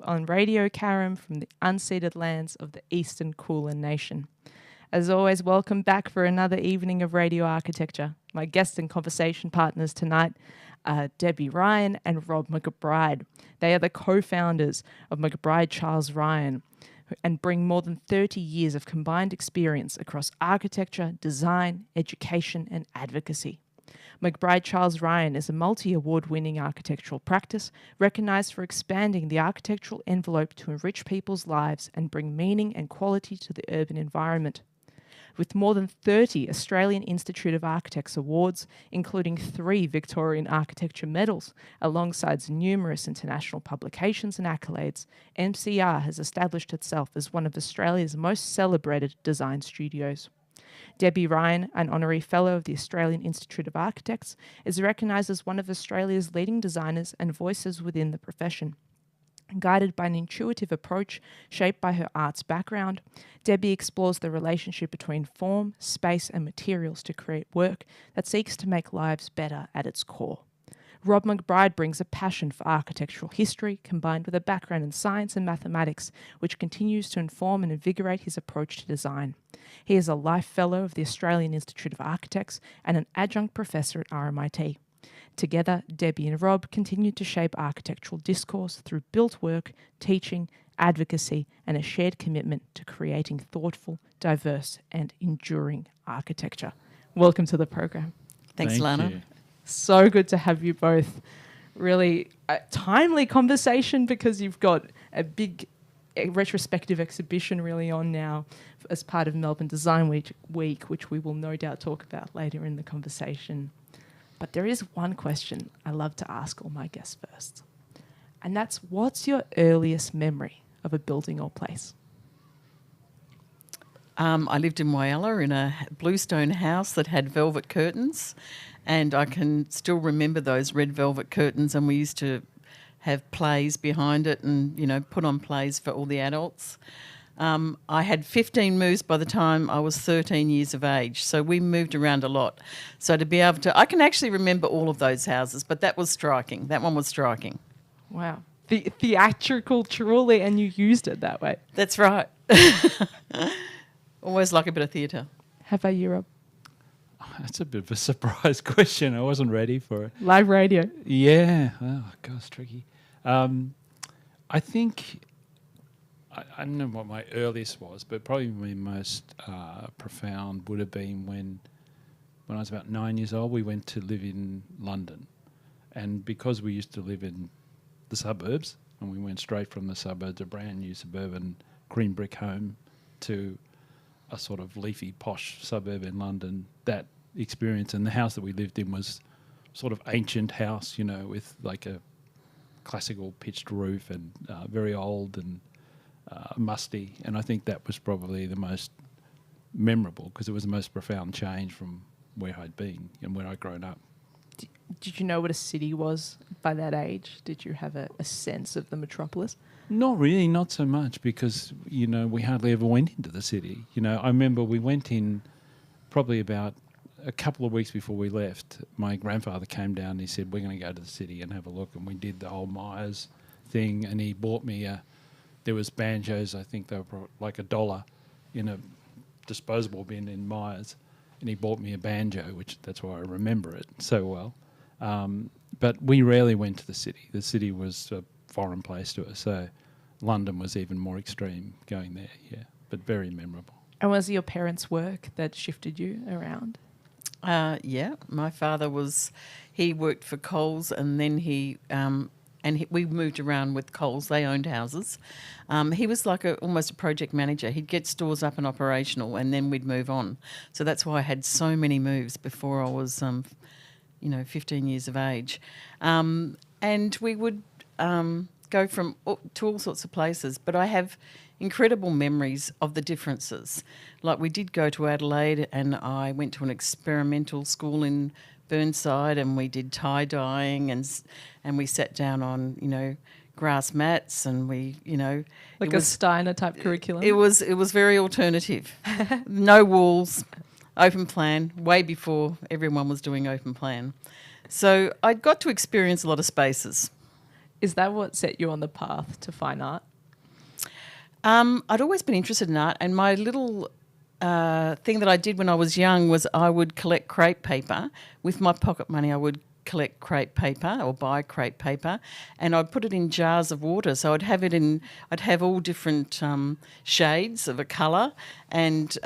on Radio Karam from the unceded lands of the Eastern Kulin Nation. As always, welcome back for another evening of radio architecture. My guests and conversation partners tonight are Debbie Ryan and Rob McBride. They are the co-founders of McBride Charles Ryan and bring more than 30 years of combined experience across architecture, design, education, and advocacy. McBride Charles Ryan is a multi-award-winning architectural practice recognised for expanding the architectural envelope to enrich people's lives and bring meaning and quality to the urban environment. With more than 30 Australian Institute of Architects awards, including 3 Victorian Architecture Medals, alongside numerous international publications and accolades, MCR has established itself as one of Australia's most celebrated design studios. Debbie Ryan, an honorary fellow of the Australian Institute of Architects, is recognised as one of Australia's leading designers and voices within the profession. Guided by an intuitive approach shaped by her arts background, Debbie explores the relationship between form, space, and materials to create work that seeks to make lives better at its core. Rob McBride brings a passion for architectural history combined with a background in science and mathematics, which continues to inform and invigorate his approach to design. He is a Life Fellow of the Australian Institute of Architects and an adjunct professor at RMIT. Together, Debbie and Rob continue to shape architectural discourse through built work, teaching, advocacy, and a shared commitment to creating thoughtful, diverse, and enduring architecture. Welcome to the program. Thanks, Ilana. So good to have you both. Really a timely conversation because you've got a big retrospective exhibition really on now as part of Melbourne Design Week, which we will no doubt talk about later in the conversation. But there is one question I love to ask all my guests first, and that's, what's your earliest memory of a building or place? I lived in Whyalla in a bluestone house that had velvet curtains, and I can still remember those red velvet curtains, and we used to have plays behind it and, put on plays for all the adults. I had 15 moves by the time I was 13 years of age, so we moved around a lot. So to be able to, I can actually remember all of those houses, but that was striking. That one was striking. Wow. The theatrical, truly, and you used it that way. That's right. Always like a bit of theatre. How about you, Rob? That's a bit of a surprise question. I wasn't ready for it. Live radio. Yeah. Oh, God, it's tricky. I think... I don't know what my earliest was, but probably my most profound would have been when I was about 9 years old, we went to live in London. And because we used to live in the suburbs, and we went straight from the suburbs, a brand new suburban green brick home, to a sort of leafy, posh suburb in London, that experience, and the house that we lived in was sort of ancient house, with like a classical pitched roof and very old and musty, and I think that was probably the most memorable because it was the most profound change from where I'd been and where I'd grown up. Did you know what a city was by that age? Did you have a sense of the metropolis? Not really, not so much, because, we hardly ever went into the city. I remember we went in probably about a couple of weeks before we left. My grandfather came down and he said, we're going to go to the city and have a look, and we did the whole Myers thing, and he bought me there was banjos, I think they were like $1 in a disposable bin in Myers, and he bought me a banjo, which that's why I remember it so well. But we rarely went to the city. The city was a foreign place to us, so London was even more extreme going there, yeah, but very memorable. And was it your parents' work that shifted you around? Yeah, my father he worked for Coles, and then we moved around with Coles. They owned houses. He was like almost a project manager. He'd get stores up and operational, and then we'd move on. So that's why I had so many moves before I was, 15 years of age. And we would go to all sorts of places. But I have incredible memories of the differences. Like, we did go to Adelaide, and I went to an experimental school in Burnside, and we did tie-dyeing, and we sat down on, grass mats, and we, like a Steiner type curriculum. It was very alternative. No walls, open plan, way before everyone was doing open plan. So I got to experience a lot of spaces. Is that what set you on the path to fine art? I'd always been interested in art, and my little thing that I did when I was young was I would collect crepe paper. With my pocket money, I would collect crepe paper or buy crepe paper, and I'd put it in jars of water. So I'd have all different shades of a colour and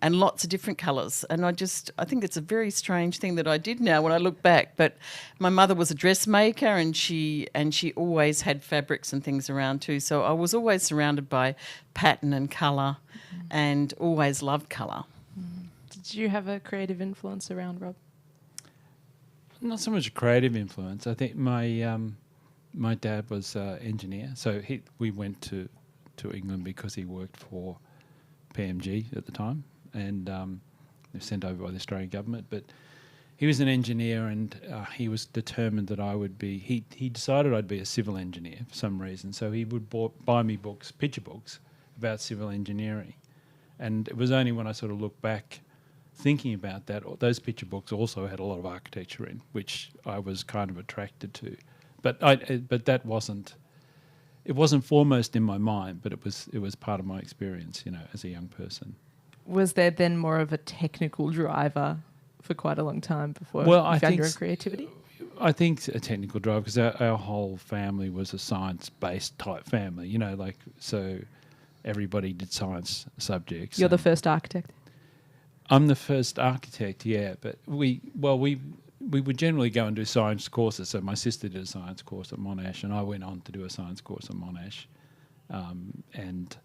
lots of different colours. And I think it's a very strange thing that I did now when I look back. But my mother was a dressmaker, and she always had fabrics and things around too. So I was always surrounded by pattern and colour, and always loved colour. Did you have a creative influence around, Rob? Not so much a creative influence. I think my my dad was an engineer, so we went to England because he worked for PMG at the time, and they were sent over by the Australian government. But he was an engineer, and he was determined that I would be. He decided I'd be a civil engineer for some reason, so he would buy me books, picture books about civil engineering, and it was only when I sort of look back, thinking about that, those picture books also had a lot of architecture in, which I was kind of attracted to. But that wasn't foremost in my mind, but it was part of my experience, as a young person. Was there then more of a technical driver for quite a long time before you found your own creativity? I think a technical drive, because our whole family was a science-based type family, so everybody did science subjects. You're the first architect? I'm the first architect, yeah, but we would generally go and do science courses. So my sister did a science course at Monash, and I went on to do a science course at Monash, and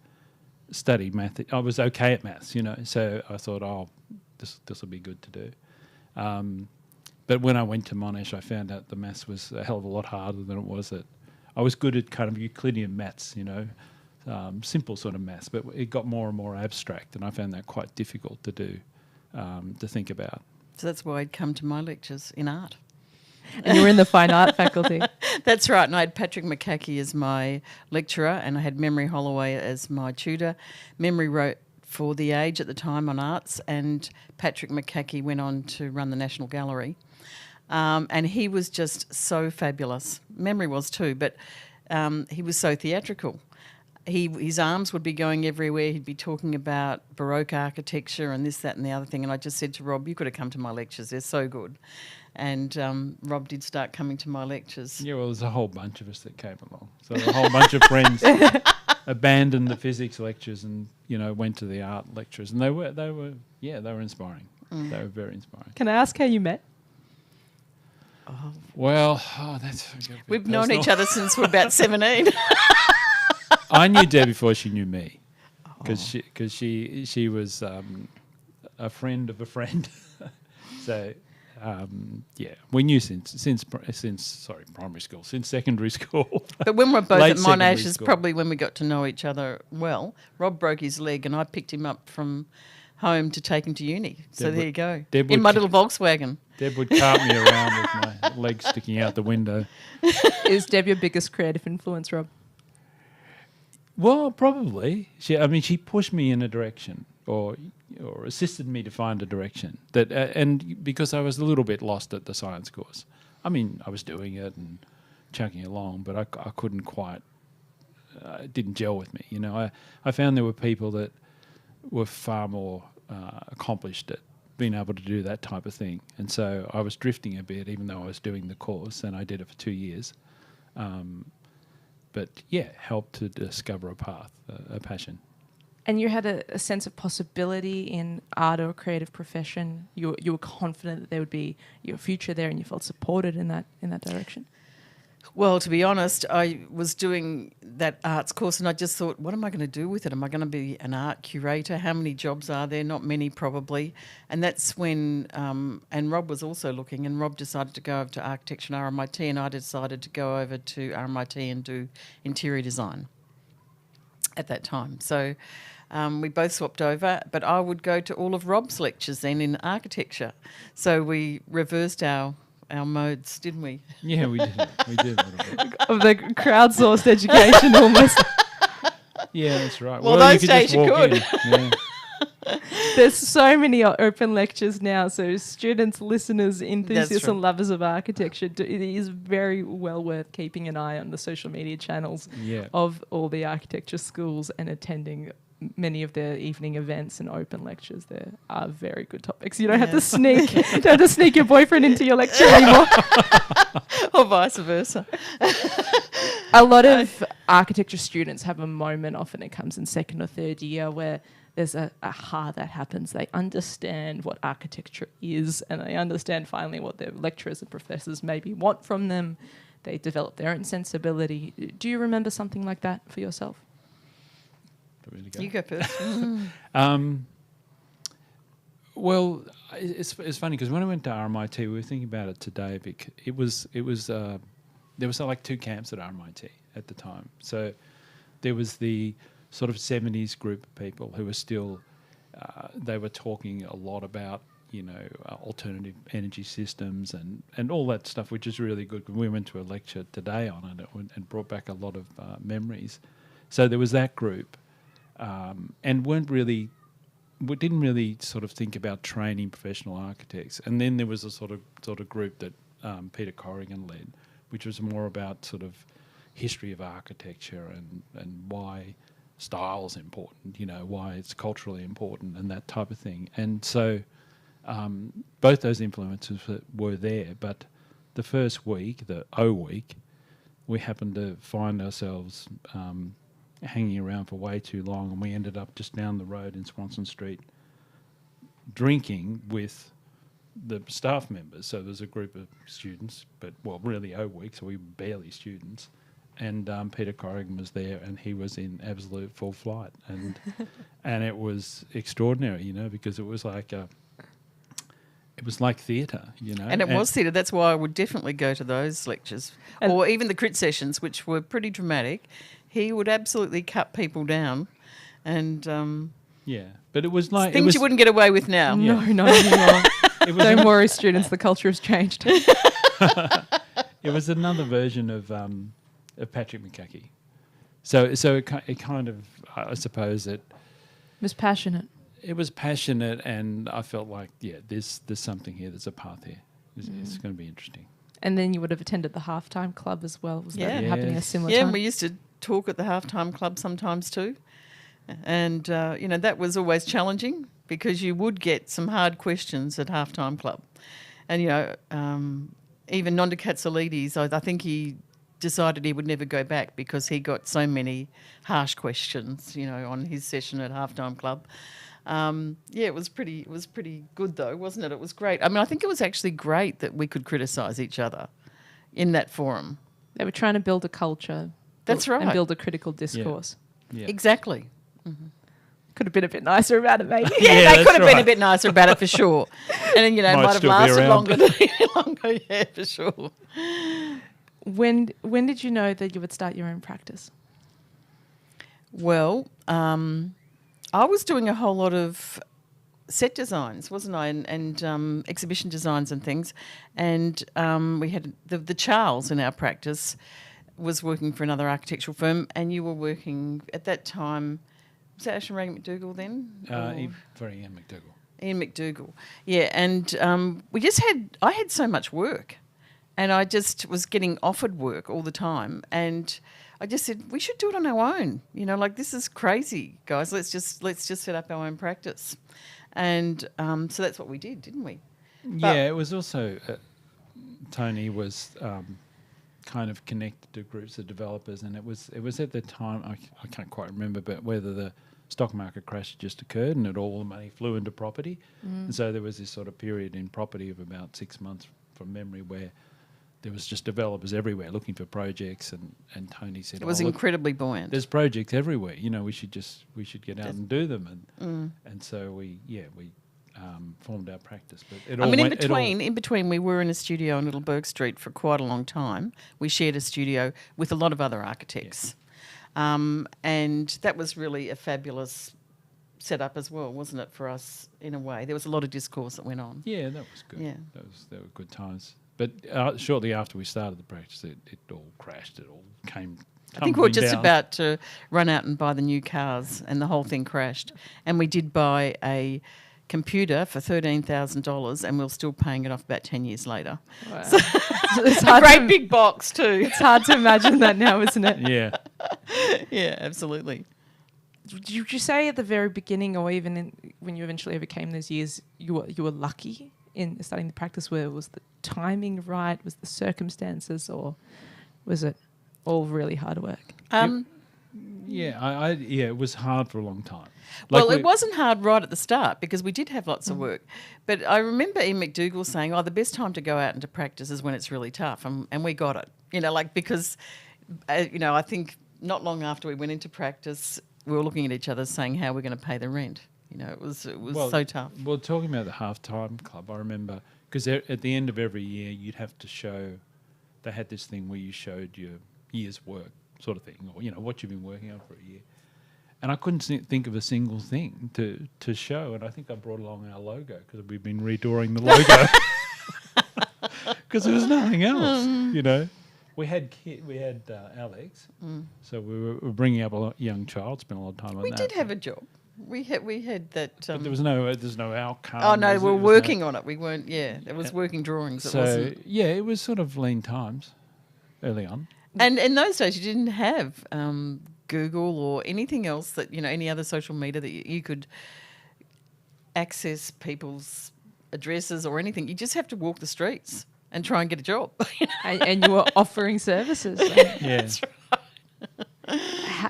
studied math. I was okay at maths, so I thought, this will be good to do. But when I went to Monash, I found out the maths was a hell of a lot harder than it was I was good at kind of Euclidean maths, simple sort of maths, but it got more and more abstract, and I found that quite difficult to do, to think about. So that's why I'd come to my lectures in art. And you were in the fine art faculty. That's right, and I had Patrick McCackey as my lecturer, and I had Memory Holloway as my tutor. Memory wrote for The Age at the time on arts, and Patrick McCackey went on to run the National Gallery. And he was just so fabulous. Memory was too, but he was so theatrical. His arms would be going everywhere. He'd be talking about Baroque architecture and this, that and the other thing. And I just said to Rob, you could have come to my lectures. They're so good. And Rob did start coming to my lectures. Yeah, well, there's a whole bunch of us that came along. So a whole bunch of friends abandoned the physics lectures and, went to the art lectures. And they were inspiring. They were very inspiring. Can I ask how you met? Oh. Well, we've known each other since we're about 17. I knew Deb before she knew me, because she was a friend of a friend. So we knew since primary school, since secondary school. But when we're both at Monash is probably when we got to know each other well. Rob broke his leg, and I picked him up from home to take him to uni. So there you go. In my little Volkswagen. Deb would cart me around with my legs sticking out the window. Is Deb your biggest creative influence, Rob? Well, probably. She pushed me in a direction, or assisted me to find a direction that, and because I was a little bit lost at the science course. I was doing it and chugging along, but I couldn't quite. It didn't gel with me. I found there were people that were far more accomplished at being able to do that type of thing, and so I was drifting a bit, even though I was doing the course, and I did it for 2 years. But helped to discover a path, a passion. And you had a sense of possibility in art or a creative profession. You were confident that there would be your future there, and you felt supported in that direction. Well, to be honest, I was doing that arts course, and I just thought, what am I going to do with it? Am I going to be an art curator? How many jobs are there? Not many, probably. And that's when, and Rob was also looking, and Rob decided to go over to architecture and RMIT, and I decided to go over to RMIT and do interior design at that time. So we both swapped over, but I would go to all of Rob's lectures then in architecture. So we reversed our modes, didn't we? Yeah, we did. We did a little bit. Of the crowdsourced education almost. Yeah, that's right. Well those days you could. Yeah. There's so many open lectures now, so students, listeners, enthusiasts right. and lovers of architecture, it is very well worth keeping an eye on the social media channels of all the architecture schools and attending many of their evening events and open lectures. There are very good topics. You don't have to sneak, you don't have to sneak your boyfriend into your lecture anymore. Or vice versa. A lot of architecture students have a moment, often it comes in second or third year, where there's a aha that happens. They understand what architecture is, and they understand finally what their lecturers and professors maybe want from them. They develop their own sensibility. Do you remember something like that for yourself? You go first. Well, it's funny because when I went to RMIT, we were thinking about it today, Vic. It was there was like two camps at RMIT at the time. So there was the sort of 70s group of people who were still they were talking a lot about alternative energy systems and all that stuff, which is really good. We went to a lecture today on it and brought back a lot of memories. So there was that group, and we didn't really sort of think about training professional architects. And then there was a sort of group that Peter Corrigan led, which was more about sort of history of architecture and why style is important, why it's culturally important and that type of thing. And so both those influences were there. But the first week, the O week, we happened to find ourselves hanging around for way too long, and we ended up just down the road in Swanson Street drinking with the staff members. So there's a group of students, but really O week, so we were barely students. And Peter Corrigan was there, and he was in absolute full flight, and and it was extraordinary, because it was like theatre, And it was theatre. That's why I would definitely go to those lectures, or even the crit sessions, which were pretty dramatic. He would absolutely cut people down, and but it was like things you wouldn't get away with now. No, not anymore. Don't worry, students. The culture has changed. It was another version of Patrick McCaughey. So it kind of, I suppose it was passionate. It was passionate, and I felt like there's something here. There's a path here. It's going to be interesting. And then you would have attended the halftime club as well. Was that happening at a similar time? Yeah, and we used to talk at the halftime club sometimes too. And, that was always challenging because you would get some hard questions at halftime club. And, even Nonda Katsoulides, I think he decided he would never go back because he got so many harsh questions, on his session at halftime club. It was pretty good though, wasn't it? It was great. I mean, I think it was actually great that we could criticise each other in that forum. They were trying to build a culture. That's right. And build a critical discourse. Yeah. Exactly. Mm-hmm. Could have been a bit nicer about it, maybe. They could have been a bit nicer about it for sure. And then, might have lasted longer. Yeah, for sure. When did you know that you would start your own practice? Well, I was doing a whole lot of set designs, wasn't I, and exhibition designs and things. And we had the Charles in our practice was working for another architectural firm, and you were working at that time. Was that Ashton Reagan McDougall then? Ian McDougall. Ian McDougall, yeah. And I had so much work, and I just was getting offered work all the time, and I just said we should do it on our own. This is crazy, guys. Let's just set up our own practice, and so that's what we did, didn't we? It was also Tony was kind of connected to groups of developers, and it was at the time I can't quite remember, but whether the stock market crash had just occurred and all the money flew into property, and so there was this sort of period in property of about 6 months from memory where there was just developers everywhere looking for projects, and Tony said it was incredibly buoyant. There's projects everywhere, we should get out and do them, and so we formed our practice. But in between, we were in a studio on Little Bourke Street for quite a long time. We shared a studio with a lot of other architects, and that was really a fabulous setup as well, wasn't it, for us in a way? There was a lot of discourse that went on. Yeah, that was good. Yeah, they were good times. But shortly after we started the practice, it all crashed. It all came I think we were tumbling just down. about to run out and buy the new cars, and the whole thing crashed. And we did buy a computer for $13,000, and we're still paying it off about 10 years later. Wow. So It's a hard great to- big box too. It's hard to imagine that now, isn't it? Yeah. Yeah, absolutely. Would you say at the very beginning, or even when you eventually overcame those years, you were lucky in starting the practice? Where was the timing right? Was the circumstances, or was it all really hard work? Yeah, it was hard for a long time. Well, it wasn't hard right at the start because we did have lots of work. But I remember Ian McDougall saying, the best time to go out into practice is when it's really tough. And we got it, because, I think not long after we went into practice, we were looking at each other saying how we're going to pay the rent. It was so tough. Well, talking about the half-time club, I remember, because at the end of every year, you'd have to show, they had this thing where you showed your year's work sort of thing, or, what you've been working on for a year. And I couldn't think of a single thing to show, and I think I brought along our logo because we've been redoing the logo because there was nothing else, We had Alex, so we were bringing up a young child, spent a lot of time on We that. did have a job. We had that. But there's no outcome. Oh no, we were was working on it. We weren't. Yeah, it was working drawings. It So wasn't. yeah, it was sort of lean times early on. And in those days, you didn't have Google or anything else that any other social media that you could access people's addresses or anything. You just have to walk the streets and try and get a job. And you were offering services. Yeah.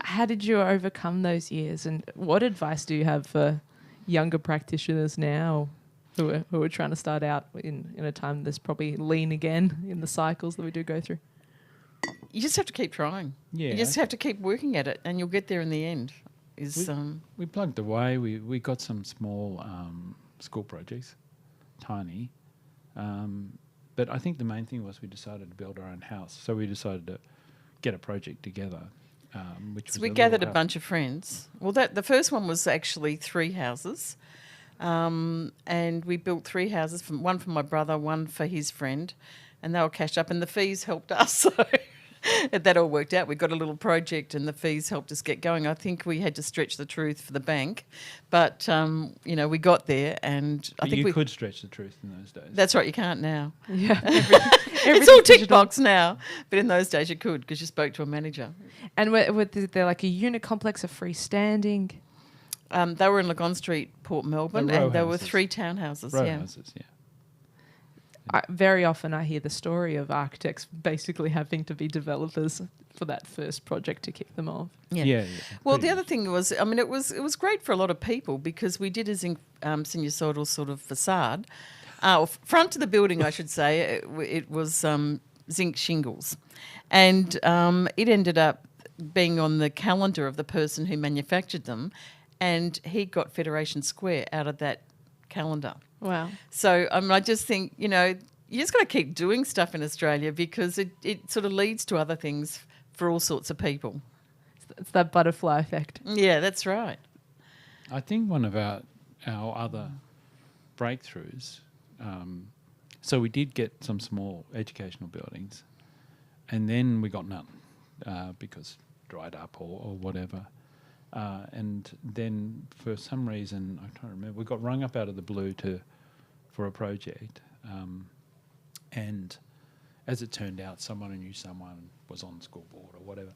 How did you overcome those years, and what advice do you have for younger practitioners now who are trying to start out in a time that's probably lean again in the cycles that we do go through? You just have to keep trying. Yeah. You just have to keep working at it, and you'll get there in the end. We plugged away. We got some small school projects, tiny. But I think the main thing was we decided to build our own house. So we decided to get a project together. So we gathered a bunch of friends. Well, the first one was actually 3 houses. And we built 3 houses, one for my brother, one for his friend, and they were cashed up, and the fees helped us. So that all worked out. We got a little project, and the fees helped us get going. I think we had to stretch the truth for the bank, but we got there, and I think you could stretch the truth in those days. That's right. You can't now. Yeah, It's all tick box now, but in those days you could because you spoke to a manager. And were there like a unit complex, a freestanding? They were in Legon Street, Port Melbourne, The row and there were houses. 3 townhouses. Row yeah. houses, yeah. Very often I hear the story of architects basically having to be developers for that first project to kick them off. Yeah. Well, pretty the other much. thing was, it was great for a lot of people because we did a sinusoidal sort of facade. Front to the building, I should say, it was zinc shingles. And it ended up being on the calendar of the person who manufactured them, and he got Federation Square out of that calendar. Wow. So I just think, you just got to keep doing stuff in Australia because it sort of leads to other things for all sorts of people. It's that butterfly effect. Yeah, that's right. I think one of our other breakthroughs, so we did get some small educational buildings, and then we got none because dried up or whatever. And then for some reason, I can't remember, we got rung up out of the blue for a project. And as it turned out, someone who knew someone was on the school board or whatever.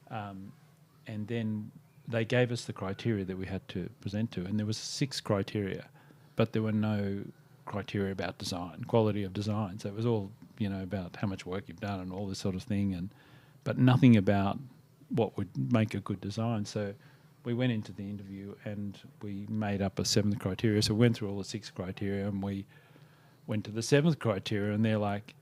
And then they gave us the criteria that we had to present to, and there was 6 criteria, but there were no criteria about design, quality of design. So it was all, about how much work you've done and all this sort of thing, but nothing about what would make a good design. So we went into the interview and we made up a 7th criteria. So we went through all the 6 criteria and we went to the 7th criteria, and they're like,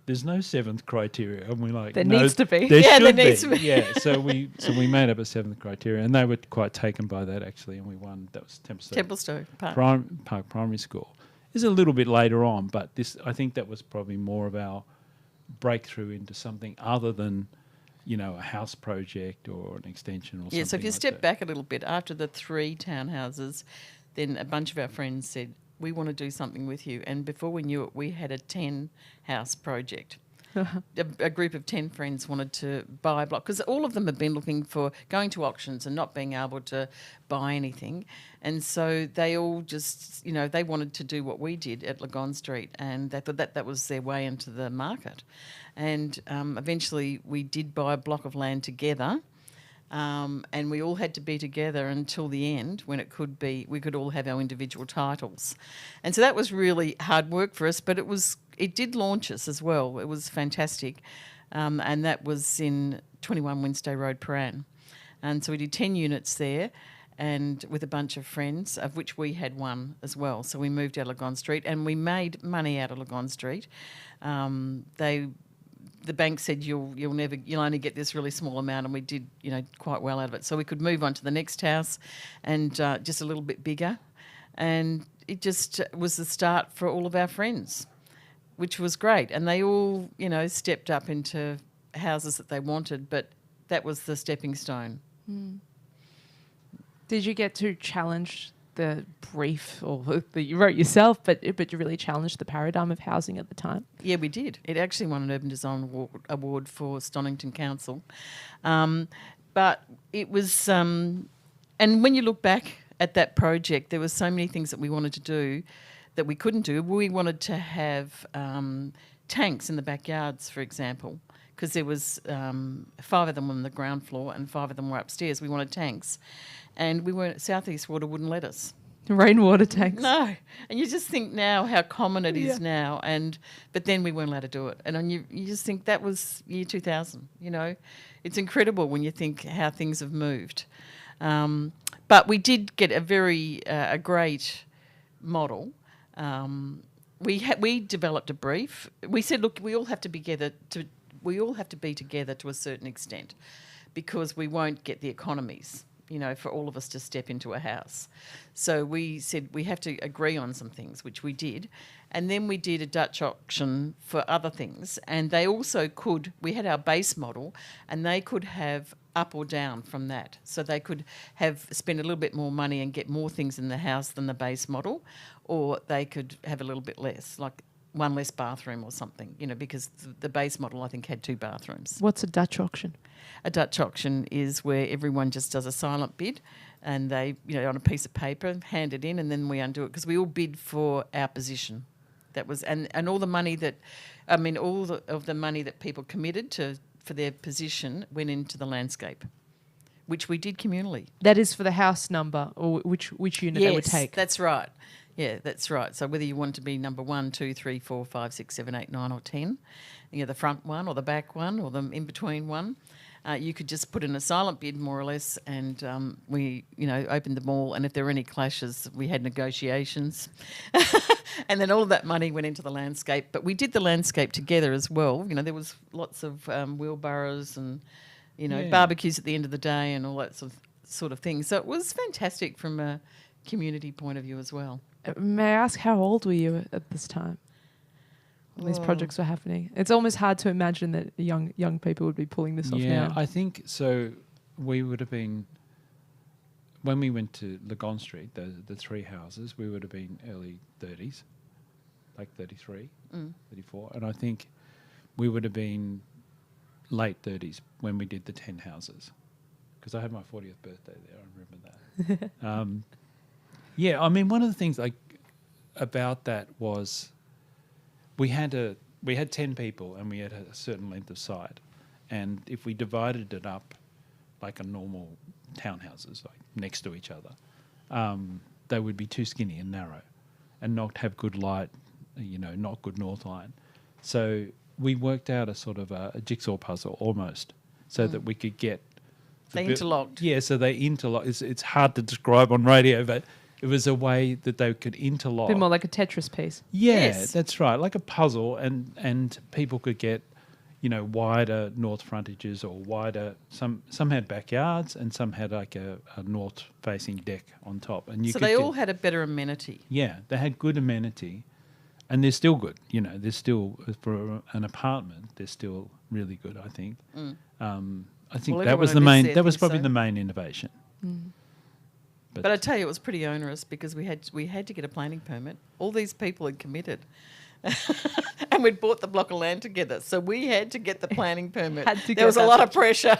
there's no 7th criteria. And we're like, There no, needs to be. There Yeah, should there needs to be. Yeah, so we made up a 7th criteria, and they were quite taken by that actually, and we won. That was Templestowe Park. Park Primary School. Is a little bit later on, but I think that was probably more of our breakthrough into something other than, a house project or an extension or something. Yeah, so if you like step that. back a little bit, after the 3 townhouses, then a bunch of our friends said, we want to do something with you. And before we knew it, we had a 10-house project. a group of 10 friends wanted to buy a block because all of them had been going to auctions and not being able to buy anything. And so they all just, they wanted to do what we did at Legon Street, and they thought that was their way into the market. And eventually we did buy a block of land together. And we all had to be together until the end when we could all have our individual titles. And so that was really hard work for us, but it did launch us as well. It was fantastic. And that was in 21 Wednesday Road, Paran. And so we did 10 units there and with a bunch of friends, of which we had one as well. So we moved out of Legon Street and we made money out of Legon Street. The bank said you'll only get this really small amount, and we did quite well out of it. So we could move on to the next house, and just a little bit bigger, and it just was the start for all of our friends, which was great. And they all stepped up into houses that they wanted, but that was the stepping stone. Did you get to challenge the brief or that you wrote yourself, but you really challenged the paradigm of housing at the time? Yeah, we did. It actually won an Urban Design Award for Stonington Council. But it was... and when you look back at that project, there were so many things that we wanted to do that we couldn't do. We wanted to have tanks in the backyards, for example, because there was 5 of them on the ground floor and 5 of them were upstairs. We wanted tanks. And South East Water wouldn't let us. Rainwater tanks. No. And you just think now how common it is now. But then we weren't allowed to do it. And you just think that was year 2000, It's incredible when you think how things have moved. But we did get a great model. We developed a brief. We said, look, we all have to be together to a certain extent because we won't get the economies, for all of us to step into a house. So we said we have to agree on some things, which we did. And then we did a Dutch auction for other things. And they also we had our base model, and they could have up or down from that. So they could spend a little bit more money and get more things in the house than the base model, or they could have a little bit less, like one less bathroom or something, because the base model, I think, had 2 bathrooms. What's a Dutch auction? A Dutch auction is where everyone just does a silent bid and they, on a piece of paper, hand it in, and then we undo it because we all bid for our position. That was, and all the money of the money that people committed for their position went into the landscape, which we did communally. That is for the house number or which unit they would take? Yes, that's right. Yeah, that's right. So whether you want to be number 1, 2, 3, 4, 5, 6, 7, 8, 9 or 10, the front one or the back one or the in-between one, you could just put in a silent bid more or less, and we, opened them all, and if there were any clashes, we had negotiations. And then all of that money went into the landscape. But we did the landscape together as well. There was lots of wheelbarrows and, barbecues at the end of the day and all that sort of thing. So it was fantastic from a community point of view as well. May I ask, how old were you at this time when these projects were happening? It's almost hard to imagine that young people would be pulling this off now. Yeah, I think so. We would have been, when we went to Legon Street, the 3 houses, we would have been early 30s, like 33, 34. And I think we would have been late 30s when we did the 10 houses, because I had my 40th birthday there. I remember that. Yeah, I mean, one of the things about that was we had 10 people and we had a certain length of site, and if we divided it up like a normal townhouses, like next to each other, they would be too skinny and narrow, and not have good light, not good north line. So we worked out a sort of a jigsaw puzzle almost, so that we could get. They interlocked. Yeah, so they interlocked. It's hard to describe on radio, but it was a way that they could interlock. A bit more like a Tetris piece. Yeah, yes. That's right, like a puzzle, and people could get, wider north frontages or wider. Some had backyards and some had like a north-facing deck on top, and so they all had a better amenity. Yeah, they had good amenity, and they're still good. They're still, for an apartment, they're still really good. I think. I think that was the main. That was probably the main innovation. But I tell you, it was pretty onerous because we had to get a planning permit. All these people had committed, And we'd bought the block of land together, so we had to get the planning permit. Had to There get was a that lot of pressure.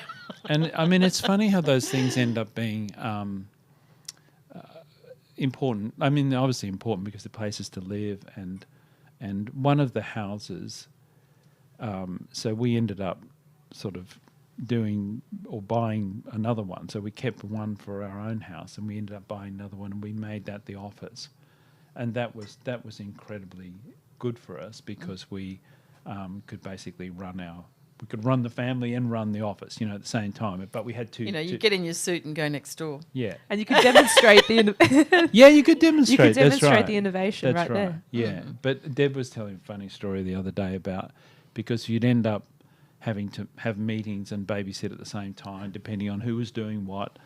And I mean, it's funny how those things end up being important. I mean, they're obviously important because the places to live, and one of the houses. So we ended up sort of doing or buying another one. So we kept one for our own house, and we ended up buying another one, and we made that the office, and that was incredibly good for us because we could basically we could run the family and run the office, at the same time. But we had two. You get in your suit and go next door. Yeah. And you could demonstrate Yeah, you could demonstrate. That's right. The innovation That's right there. Yeah. But Deb was telling a funny story the other day about because you'd end up having to have meetings and babysit at the same time, depending on who was doing what.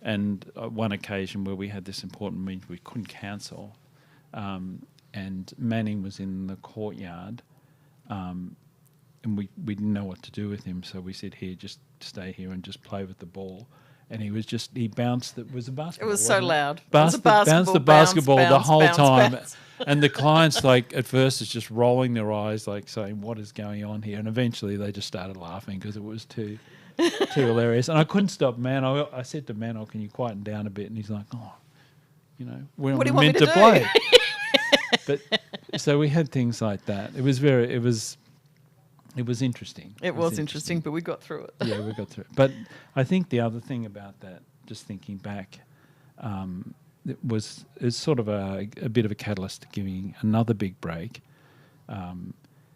And one occasion where we had this important meeting we couldn't cancel, and Manning was in the courtyard, and we didn't know what to do with him, so we said, "Here, just stay here and just play with the ball." And he bounced. It was a basketball. It was so loud. Bounced the basketball the whole time. And the clients, at first, is just rolling their eyes, saying, "What is going on here?" And eventually, they just started laughing because it was too hilarious. And I couldn't stop Mano. I said to Mano, "Can you quieten down a bit?" And he's like, "Oh, we're what do you want meant me to to play." But so we had things like that. It was interesting. It was interesting, but we got through it. Yeah, we got through it. But I think the other thing about that, just thinking back, is sort of a bit of a catalyst to giving another big break.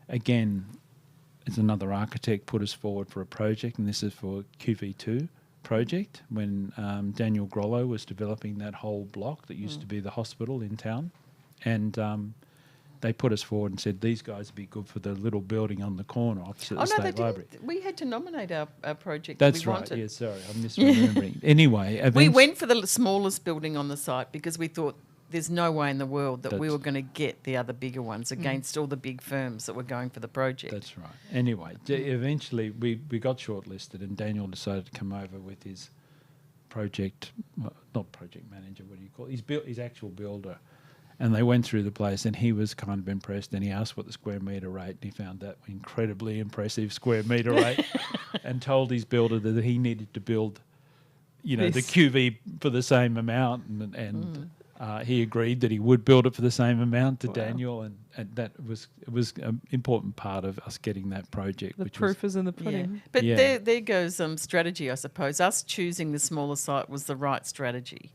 Again, it's another architect put us forward for a project, and this is for QV2 project when Daniel Grollo was developing that whole block that used to be the hospital in town. And they put us forward and said, these guys would be good for the little building on the corner opposite the State Library. We had to nominate our project. That's we right. wanted. Yeah, sorry, I'm misremembering. Anyway, we went for the smallest building on the site because we thought there's no way in the world that we were going to get the other bigger ones against all the big firms that were going for the project. That's right. Anyway, eventually we got shortlisted, and Daniel decided to come over with his project, not project manager, what do you call it? His actual builder. And they went through the place, and he was kind of impressed, and he asked what the square metre rate, and he found that incredibly impressive square metre rate, and told his builder that he needed to build, the QV for the same amount, and he agreed that he would build it for the same amount to Daniel, and that was an important part of us getting that project. The proof is in the pudding. Yeah. But there goes strategy, I suppose. Us choosing the smaller site was the right strategy.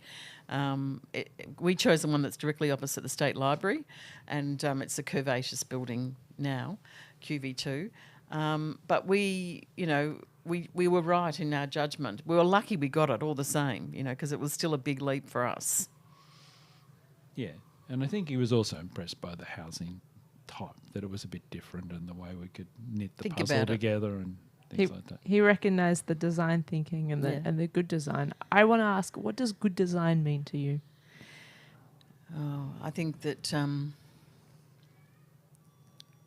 We chose the one that's directly opposite the State Library, and it's a curvaceous building now, QV2. But we were right in our judgment. We were lucky we got it all the same, because it was still a big leap for us. Yeah, and I think he was also impressed by the housing type, that it was a bit different and the way we could knit the puzzle together and things like that. He recognised the design thinking and the good design. I want to ask, what does good design mean to you? Oh, I think that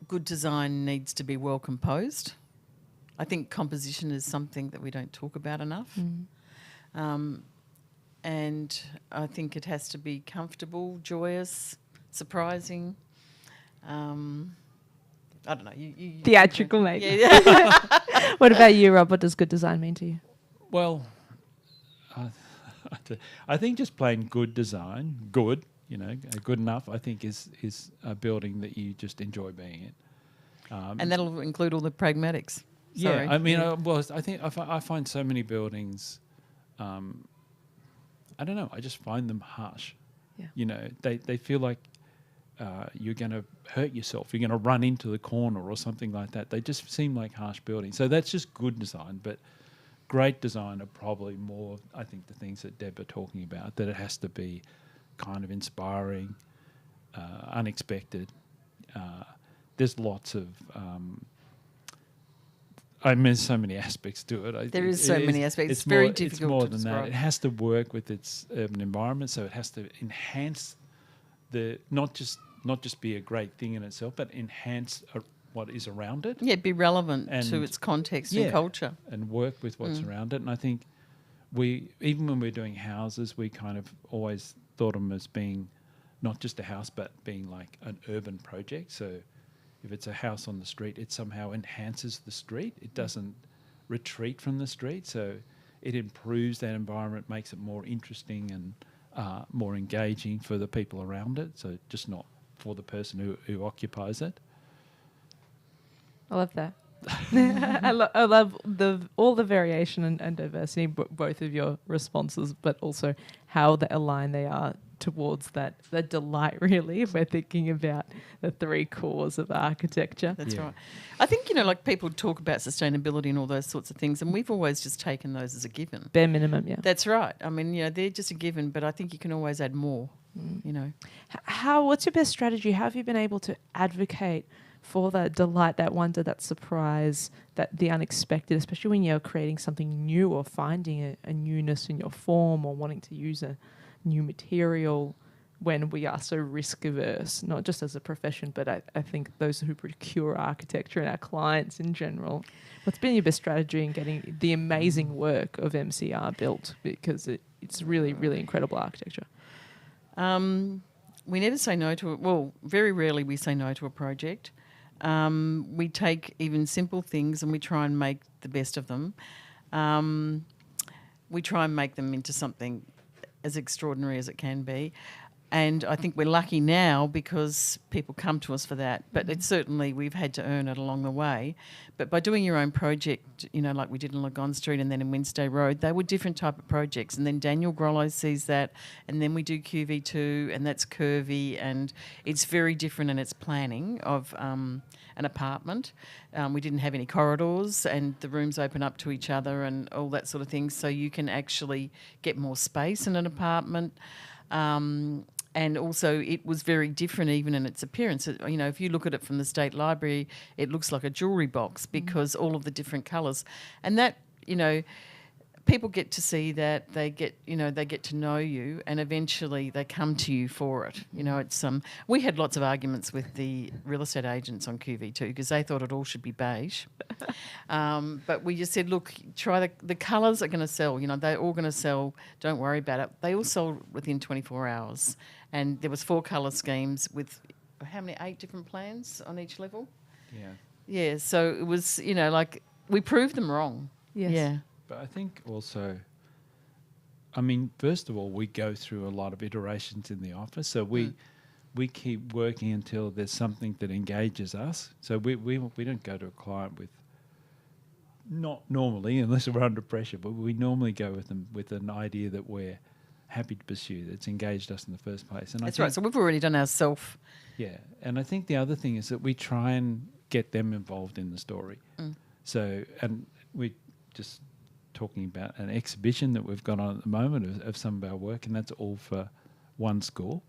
good design needs to be well composed. I think composition is something that we don't talk about enough. And I think it has to be comfortable, joyous, surprising. I don't know. You Theatrical, mate. Yeah. What about you, Rob? What does good design mean to you? Well, I think just plain good design, good enough, I think is a building that you just enjoy being in. And that'll include all the pragmatics. Sorry. Yeah, I mean, I think I find so many buildings, I don't know, I just find them harsh. Yeah. They feel like you're going to hurt yourself, you're going to run into the corner or something like that. They just seem like harsh buildings. So that's just good design, but great design are probably more, I think, the things that Deb are talking about, that it has to be kind of inspiring, unexpected. There's lots of... there's so many aspects to it. There is so many aspects. It's very difficult It's more to than describe. that. It has to work with its urban environment, so it has to enhance not just be a great thing in itself, but enhance what is around it. Yeah, be relevant to its context and culture. And work with what's around it. And I think even when we're doing houses, we kind of always thought of them as being not just a house, but being like an urban project. So if it's a house on the street, it somehow enhances the street. It doesn't retreat from the street, so it improves that environment, makes it more interesting and more engaging for the people around it. So just not for the person who occupies it. I love that. I love all the variation and diversity, both of your responses, but also how aligned they are towards the delight, really, if we're thinking about the three cores of architecture. That's right. I think, like people talk about sustainability and all those sorts of things, and we've always just taken those as a given. Bare minimum, yeah. That's right. I mean, they're just a given, but I think you can always add more, What's your best strategy? How have you been able to advocate for that delight, that wonder, that surprise, that the unexpected, especially when you're creating something new or finding a newness in your form or wanting to use a new material when we are so risk averse, not just as a profession, but I think those who procure architecture and our clients in general. What's been your best strategy in getting the amazing work of MCR built? Because it's really, really incredible architecture. We never say no to very rarely we say no to a project. We take even simple things and we try and make the best of them. We try and make them into something as extraordinary as it can be. And I think we're lucky now because people come to us for that. But it's certainly, we've had to earn it along the way. But by doing your own project, like we did in Lagon Street and then in Wednesday Road, they were different type of projects. And then Daniel Grollo sees that. And then we do QV2 and that's curvy. And it's very different in its planning of an apartment. We didn't have any corridors and the rooms open up to each other and all that sort of thing. So you can actually get more space in an apartment. And also it was very different even in its appearance. If you look at it from the State Library, it looks like a jewellery box because all of the different colours. And that, people get to see that, they get to know you and eventually they come to you for it. It's we had lots of arguments with the real estate agents on QV2 because they thought it all should be beige. But we just said, look, try the colours are going to sell. They're all going to sell. Don't worry about it. They all sold within 24 hours. And there was 4 colour schemes with, 8 different plans on each level? Yeah. Yeah, so it was, we proved them wrong. Yes. Yeah. But I think also, first of all, we go through a lot of iterations in the office. So we keep working until there's something that engages us. So we don't go to a client with, not normally, unless we're under pressure, but we normally go with them with an idea that we're happy to pursue, that's engaged us in the first place. And That's right. So we've already done our self. Yeah. And I think the other thing is that we try and get them involved in the story. So, and we just talking about an exhibition that we've got on at the moment of some of our work, and that's all for one school,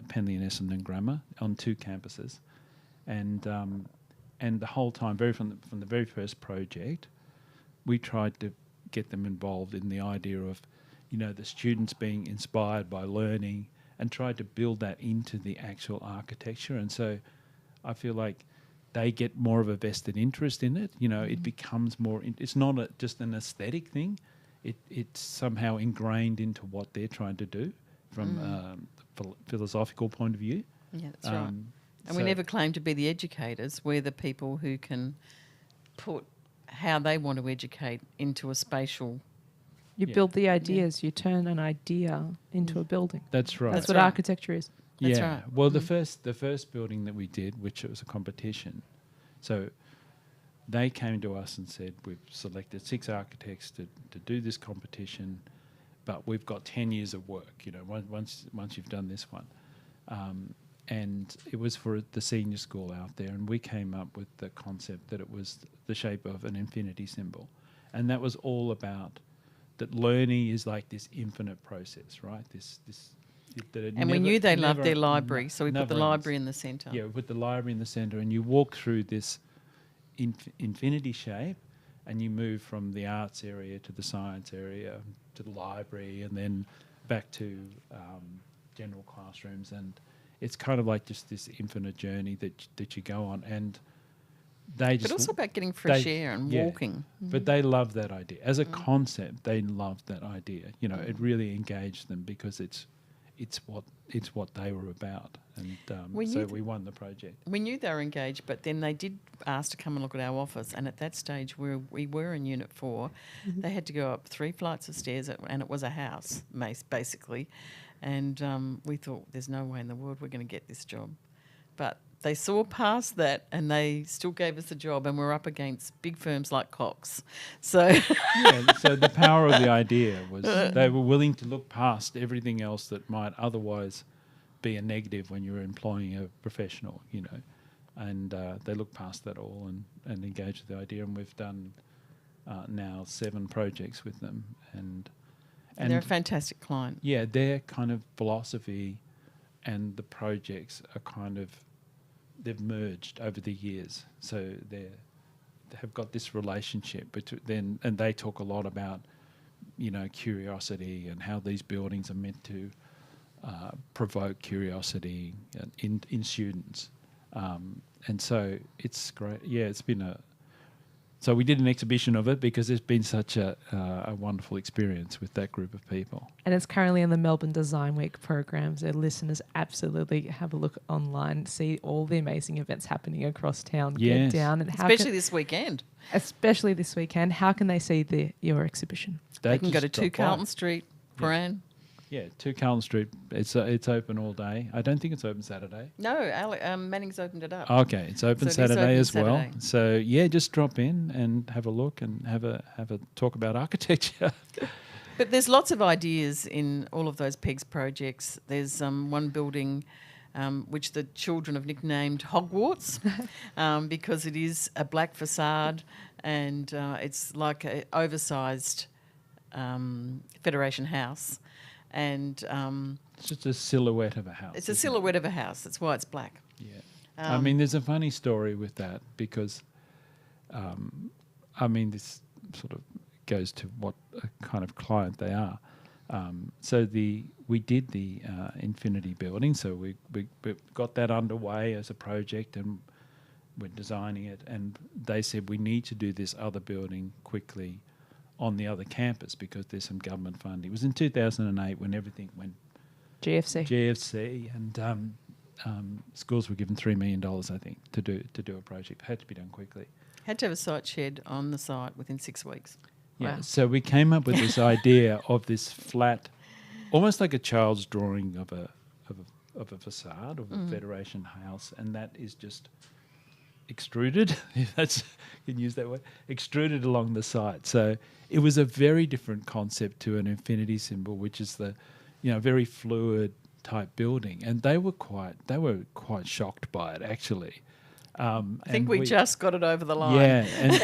Penley and Essendon Grammar, on 2 campuses. And the whole time, from the very first project, we tried to get them involved in the idea of, the students being inspired by learning and tried to build that into the actual architecture. And so I feel like they get more of a vested interest in it. It becomes more, it's not just an aesthetic thing. It's somehow ingrained into what they're trying to do from a philosophical point of view. Yeah, that's right. And we never claim to be the educators. We're the people who can put how they want to educate into a spatial. You build the ideas. You turn an idea into a building. That's right. That's what architecture is. That's right. Well, the first building that we did, which it was a competition, so they came to us and said, we've selected 6 architects to do this competition, but we've got 10 years of work, once you've done this one. And it was for the senior school out there, and we came up with the concept that it was the shape of an infinity symbol. And that was all about that learning is like this infinite process, right? And we knew they loved their library, so we put the library in the centre. Yeah, we put the library in the centre, and you walk through this infinity shape, and you move from the arts area to the science area to the library, and then back to general classrooms. And it's kind of like just this infinite journey that you go on. And they just... But also about getting fresh air and walking. But they love that idea. As a concept, they love that idea. It really engaged them because it's it's what they were about, and We so knew we won the project. We knew they were engaged, but then they did ask to come and look at our office. And at that stage, where we were in Unit 4, they had to go up 3 flights of stairs, and it was a house, basically. And we thought, there's no way in the world we're going to get this job. But they saw past that, and they still gave us the job, and we're up against big firms like Cox. So So the power of the idea was they were willing to look past everything else that might otherwise be a negative when you're employing a professional, and they look past that all and engage with the idea. And we've done now 7 projects with them, and they're a fantastic client. Yeah, their kind of philosophy and the projects are they've merged over the years. So they have got this relationship between them, and they talk a lot about, curiosity and how these buildings are meant to provoke curiosity in students. And so it's great. Yeah, it's been so we did an exhibition of it because it's been such a wonderful experience with that group of people. And it's currently in the Melbourne Design Week program, so listeners absolutely have a look online, see all the amazing events happening across town. Yes. Get down, and Especially this weekend. Especially this weekend. How can they see your exhibition? They can go to just 2 drop by. Carlton Street, Paran. Yeah, 2 Carlton Street. It's open all day. I don't think it's open Saturday. No, Manning's opened it up. Okay, it's open So it is Saturday open as well. Saturday. So yeah, just drop in and have a look and have a talk about architecture. But there's lots of ideas in all of those PEGS projects. There's one building which the children have nicknamed Hogwarts because it is a black facade and it's like an oversized Federation House. And It's just a silhouette of a house. it's a silhouette of a house. That's why it's black. Yeah. I mean, there's a funny story with that because, this sort of goes to what kind of client they are. So we did the Infinity building, so we got that underway as a project and we're designing it. And they said we need to do this other building quickly on the other campus because there's some government funding. It was in 2008 when everything went GFC, and schools were given $3 million, I think, to do a project. It had to be done quickly. Had to have a site shed on the site within 6 weeks. Yeah, Wow. so we came up with this idea of this flat, almost like a child's drawing of a facade of a Federation house, and that is just extruded, if that's you can use that word, extruded along the site. So it was a very different concept to an infinity symbol, which is the, very fluid type building, and they were quite shocked by it actually. I think we just got it over the line. Yeah,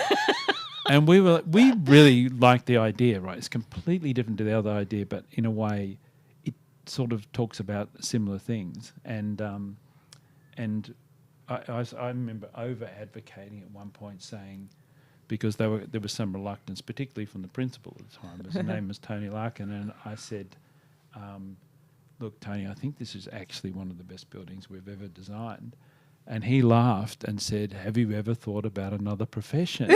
and we really liked the idea. Right, it's completely different to the other idea, but in a way, it sort of talks about similar things, and I remember over advocating at one point, saying, because there was some reluctance, particularly from the principal at the time. His name was Tony Larkin, and I said, "Look, Tony, I think this is actually one of the best buildings we've ever designed." And he laughed and said, "Have you ever thought about another profession?"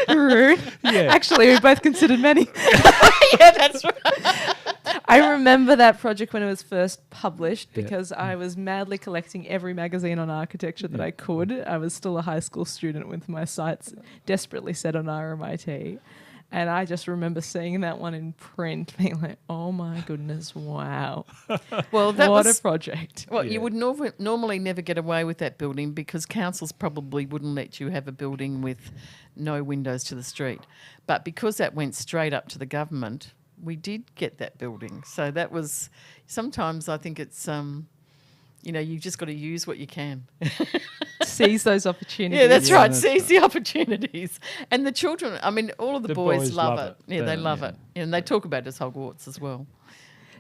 Rude. Yeah. Actually, we both considered many. Yeah, that's right. I remember that project when it was first published Yeah. because I was madly collecting every magazine on architecture that I could. I was still a high school student with my sights desperately set on RMIT. And I just remember seeing that one in print, being like, oh my goodness, wow. Well, that what was a project. Well, Yeah. you would normally never get away with that building because councils probably wouldn't let you have a building with no windows to the street. But because that went straight up to the government, we did get that building. So that was, sometimes I think it's, you've just got to use what you can. Seize those opportunities. Yeah, that's Yeah, right. that's Seize right. the opportunities. And the children, all of the boys love it. Yeah, they love it. And they talk about it as Hogwarts as well.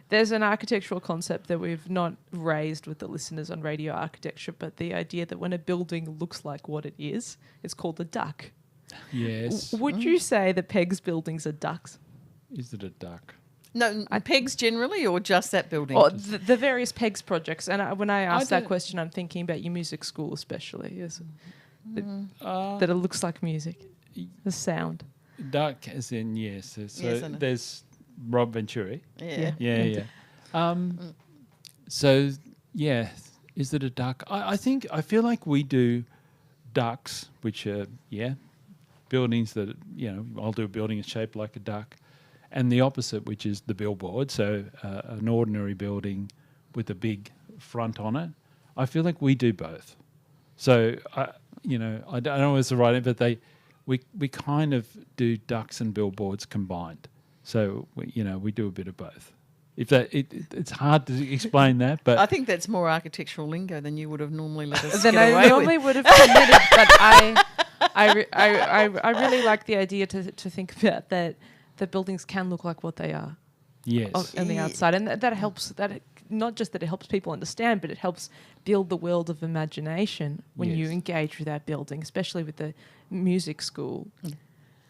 There's an architectural concept that we've not raised with the listeners on radio architecture, but the idea that when a building looks like what it is, it's called a duck. Yes. Would you say that PEGS buildings are ducks? Is it a duck? No, PEGS generally or just that building? Or the various PEGS projects. And when I ask that don't- question, I'm thinking about your music school especially. That it looks like music, the sound. Duck as in yes. So Yes, I know. there's Rob Venturi. Yeah. Yeah. So, yeah, is it a duck? I feel like we do ducks, which are, buildings that, I'll do a building that's shaped like a duck, and the opposite, which is the billboard, so an ordinary building with a big front on it. I feel like we do both. So, I don't know what's the right, but we kind of do ducks and billboards combined. So, we do a bit of both. If it's hard to explain that, but I think that's more architectural lingo than you would have normally let us than get away I normally with. would have committed. But I really like the idea to think about that buildings can look like what they are. yes, On the outside, and that helps. That not just that it helps people understand, but it helps build the world of imagination when you Yes. engage with that building, especially with the music school.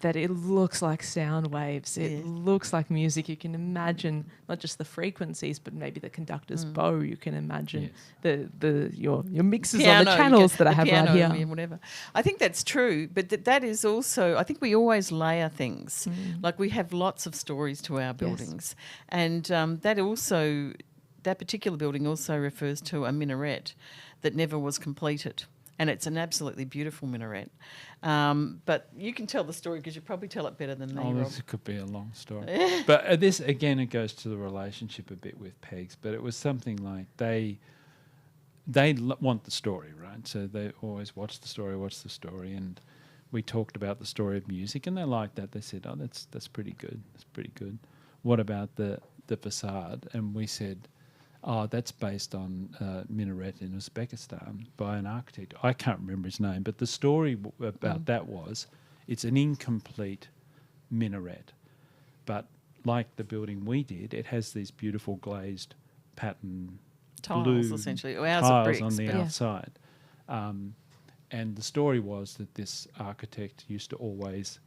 That it looks like sound waves. It looks like music. You can imagine not just the frequencies, but maybe the conductor's bow. You can imagine your mixes on the channels that I have right here. Yeah, whatever. I think that's true, but that is also, I think we always layer things. Like we have lots of stories to our buildings. And that particular building also refers to a minaret that never was completed. And it's an absolutely beautiful minaret. But you can tell the story because you probably tell it better than me, Rob. this could be a long story. But this, again, it goes to the relationship a bit with Pegs, but it was something like they want the story, right? So they always watch the story, and we talked about the story of music, and they liked that. They said, oh, that's pretty good. That's pretty good. What about the facade? And we said, oh, that's based on minaret in Uzbekistan by an architect. I can't remember his name, but the story about that was it's an incomplete minaret. But like the building we did, it has these beautiful glazed pattern Tiles, blue essentially. Ours are tiles bricks, on the but outside. And the story was that this architect used to always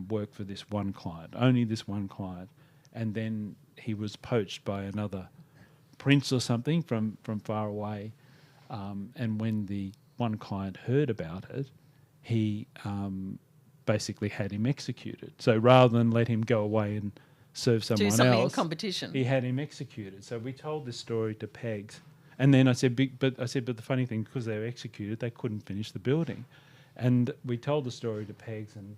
work for this one client, only this one client. And then he was poached by another prince or something from far away, and when the one client heard about it, he basically had him executed. So rather than let him go away and serve someone do something else, in competition. he had him executed. So we told this story to Pegs, and then I said, but the funny thing, because they were executed, they couldn't finish the building, and we told the story to Pegs, and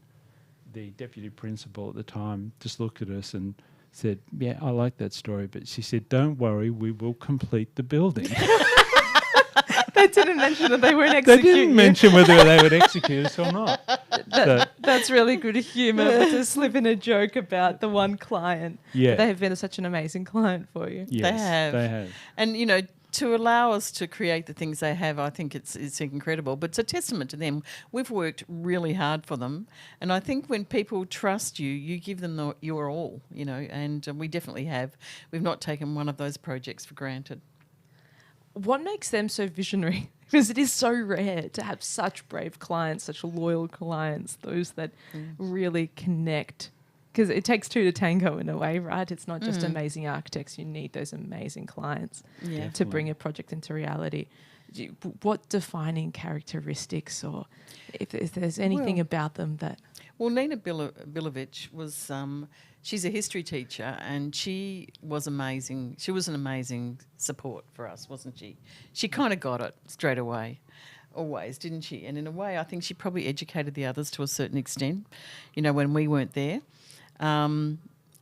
the deputy principal at the time just looked at us and said, yeah, I like that story, but she said, don't worry, we will complete the building. They didn't mention that they weren't executed. They didn't mention whether they would execute us or not. That's really good humour, but to slip in a joke about the one client. Yeah. They have been such an amazing client for you. Yes, they have. And, to allow us to create the things they have, I think it's incredible. But it's a testament to them. We've worked really hard for them. And I think when people trust you, you give them your all, and we definitely have. We've not taken one of those projects for granted. What makes them so visionary? Because it is so rare to have such brave clients, such loyal clients, those that really connect. Because it takes two to tango in a way, right? It's not just amazing architects. You need those amazing clients to bring a project into reality. What defining characteristics, or if there's anything about them that... Well, Nina Bilovic was... she's a history teacher, and she was amazing. She was an amazing support for us, wasn't she? She kind of got it straight away. Always, didn't she? And in a way, I think she probably educated the others to a certain extent, when we weren't there.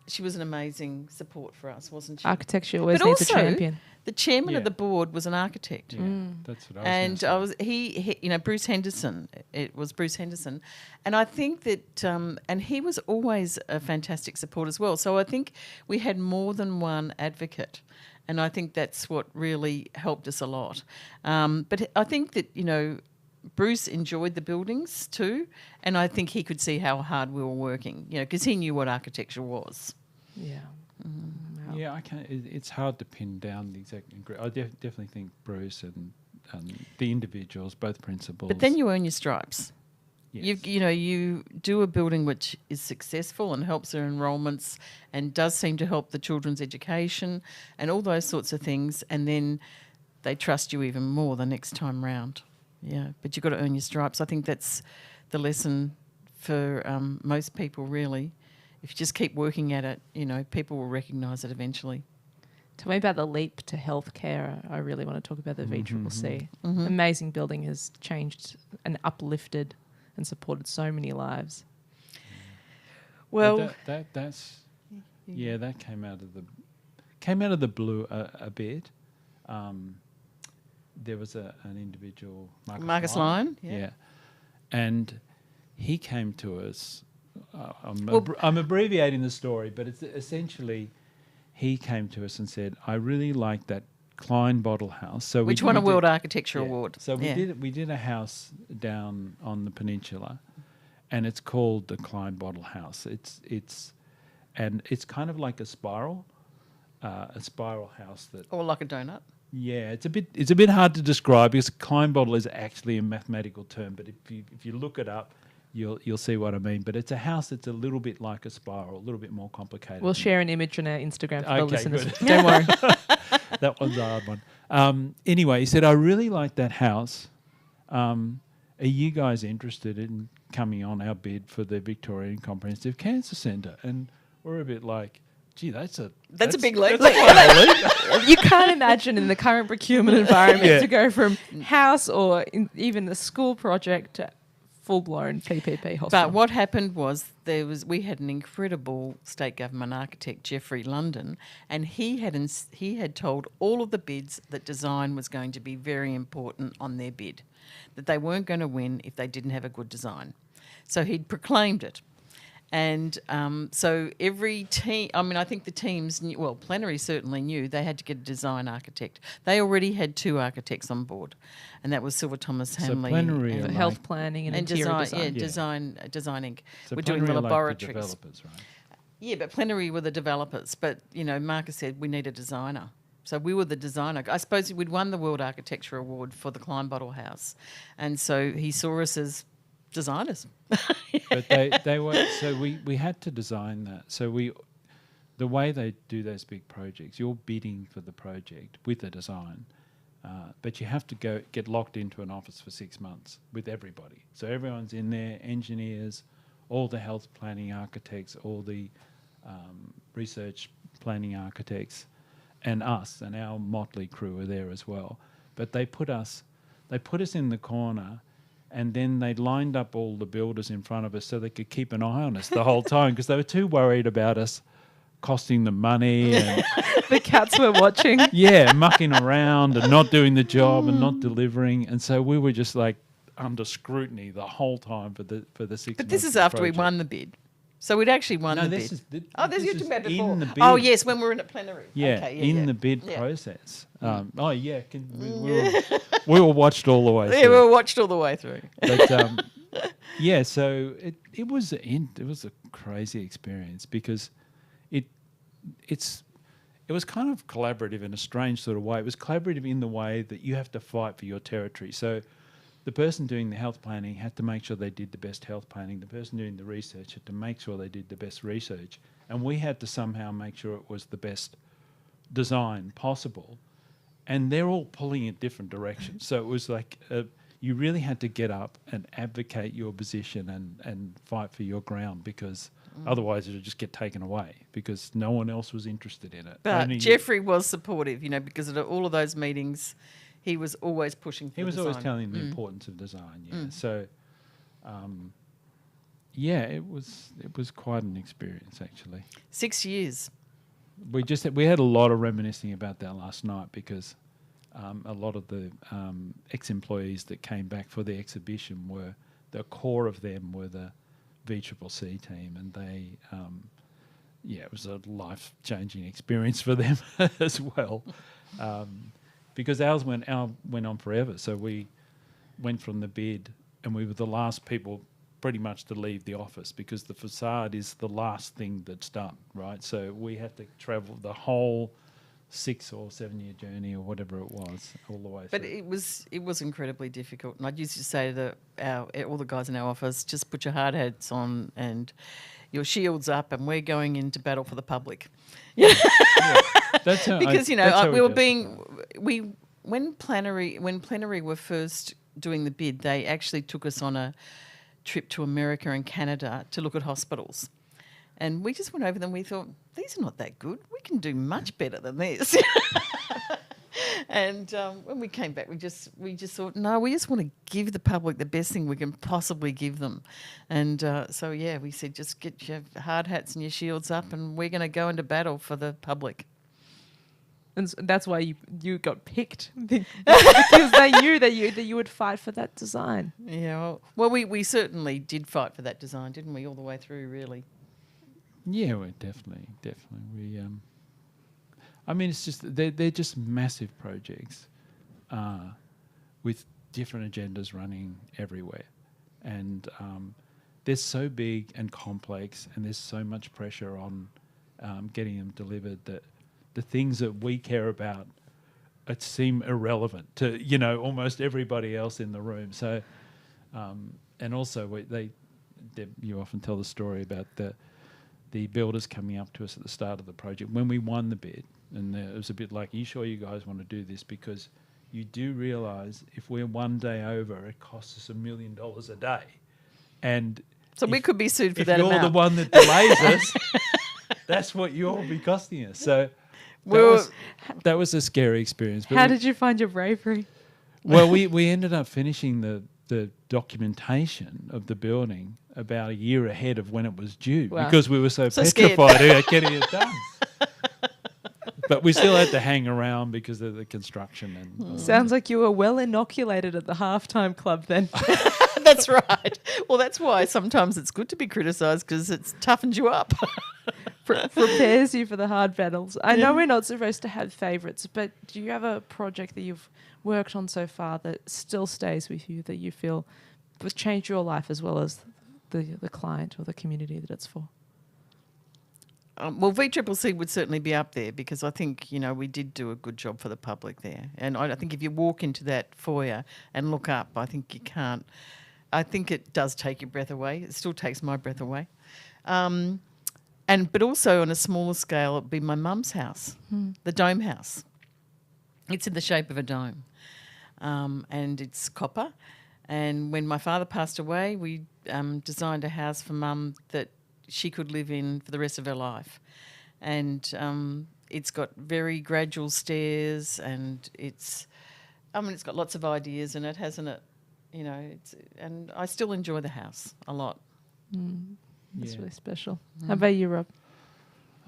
She was an amazing support for us, wasn't she? Architecture always needs a champion. The chairman of the board was an architect. Yeah, that's what I was he Bruce Henderson. It was Bruce Henderson, and I think that and he was always a fantastic support as well. So I think we had more than one advocate, and I think that's what really helped us a lot. But I think that Bruce enjoyed the buildings too, and I think he could see how hard we were working, because he knew what architecture was. Yeah. Wow. Yeah, I can't. It's hard to pin down the exact. I definitely think Bruce and the individuals, both principals. But then you earn your stripes. Yes. You do a building which is successful and helps their enrolments and does seem to help the children's education and all those sorts of things, and then they trust you even more the next time round. Yeah, but you've got to earn your stripes. I think that's the lesson for most people, really. If you just keep working at it, people will recognise it eventually. Tell me about the leap to healthcare. I really want to talk about the VCCC. Mm-hmm. Amazing building has changed and uplifted and supported so many lives. Well, that came out of the blue a bit. There was an individual, Marcus Lyon, yeah, and he came to us. I'm abbreviating the story, but it's essentially he came to us and said, "I really like that Klein Bottle House." So which won a World Architecture Award. So we did a house down on the peninsula, and it's called the Klein Bottle House. It's kind of like a spiral house that. Or like a donut. Yeah, it's a bit hard to describe because Klein Bottle is actually a mathematical term, but if you look it up, you'll see what I mean. But it's a house that's a little bit like a spiral, a little bit more complicated. We'll share an image on our Instagram for the listeners. Good. Don't worry. That one's a hard one. Anyway, he said, "I really like that house. Are you guys interested in coming on our bid for the Victorian Comprehensive Cancer Centre?" And we're a bit like, "Gee, that's a big leap." You can't imagine in the current procurement environment to go from house or even a school project to full-blown PPP hospital. But what happened was we had an incredible state government architect, Geoffrey London, and he had told all of the bids that design was going to be very important on their bid, that they weren't going to win if they didn't have a good design. So he'd proclaimed it. And so every team, I think the teams knew, well, Plenary certainly knew they had to get a design architect. They already had 2 architects on board, and that was Silver Thomas Hamley. So Plenary for health planning and interior design. Design Inc. So We're doing the laboratories. Like the developers, right? Yeah, but Plenary were the developers. But, Marcus said we need a designer. So we were the designer. I suppose we'd won the World Architecture Award for the Klein Bottle House. And so he saw us as designers. But they were, so we had to design that. So the way they do those big projects, you're bidding for the project with a design, but you have to get locked into an office for 6 months with everybody. So everyone's in there, engineers, all the health planning architects, all the research planning architects, and us and our motley crew are there as well. But they put us in the corner, and then they lined up all the builders in front of us so they could keep an eye on us the whole time because they were too worried about us costing them money and The cats were watching. mucking around and not doing the job and not delivering. And so we were just like under scrutiny the whole time for the 6 months. But this is after we won the bid. So we'd actually won the bid. This you're is talking about before. in the bid. Oh, yes, when we were in a plenary. Yeah, okay, the bid process. We were watched all the way through. Yeah, we were watched all the way through. But so it was a crazy experience because it was kind of collaborative in a strange sort of way. It was collaborative in the way that you have to fight for your territory. So the person doing the health planning had to make sure they did the best health planning. The person doing the research had to make sure they did the best research. And we had to somehow make sure it was the best design possible. And they're all pulling in different directions. So it was like you really had to get up and advocate your position and fight for your ground because otherwise it would just get taken away because no one else was interested in it. But Geoffrey was supportive, because at all of those meetings, he was always pushing for He was design. always telling the importance of design, So, it was quite an experience, actually. 6 years. We had a lot of reminiscing about that last night because a lot of the ex-employees that came back for the exhibition the core of them were the VCCC team, and they, it was a life-changing experience for them as well. Because ours went on forever. So we went from the bid and we were the last people pretty much to leave the office because the facade is the last thing that's done, right? So we had to travel the whole 6 or 7 year journey or whatever it was all the way through. But it was incredibly difficult. And I used to say to all the guys in our office, just put your hard hats on and your shields up and we're going into battle for the public. That's how because we were being when Plenary were first doing the bid, they actually took us on a trip to America and Canada to look at hospitals. And we just went over them. We thought, these are not that good. We can do much better than this. And when we came back, we just thought, no, we just want to give the public the best thing we can possibly give them. And so, yeah, we said, just get your hard hats and your shields up, and we're going to go into battle for the public. And that's why you got picked because they knew that you would fight for that design. Yeah, well, we certainly did fight for that design, didn't we, all the way through, really? Yeah, well, definitely. We, I mean, it's just they're just massive projects, with different agendas running everywhere, and they're so big and complex, and there's so much pressure on getting them delivered that the things that we care about seem irrelevant to almost everybody else in the room. So, and also you often tell the story about the builders coming up to us at the start of the project when we won the bid, and it was a bit like, "Are you sure you guys want to do this? Because you do realise if we're one day over, it costs us $1 million a day, and so we could be sued for that amount. If you're the one that delays us, that's what you'll be costing us." So that was a scary experience. But How did you find your bravery? Well, we ended up finishing the documentation of the building about a year ahead of when it was due, because we were so petrified about getting it done. But we still had to hang around because of the construction. And Sounds like you were well inoculated at the halftime club then. That's right. Well, that's why sometimes it's good to be criticised, because it toughens you up. Prepares you for the hard battles. I know we're not supposed to have favourites, but do you have a project that you've worked on so far that still stays with you, that you feel has changed your life as well as the client or the community that it's for? Well, VCCC would certainly be up there, because I think, we did do a good job for the public there. And I think if you walk into that foyer and look up, I think you can't. I think it does take your breath away. It still takes my breath away. But also on a smaller scale, it'd be my mum's house, the dome house. It's in the shape of a dome, and it's copper. And when my father passed away, we designed a house for Mum that she could live in for the rest of her life. And it's got very gradual stairs, and it's got lots of ideas in it, hasn't it? And I still enjoy the house a lot. That's really special. How about you, Rob?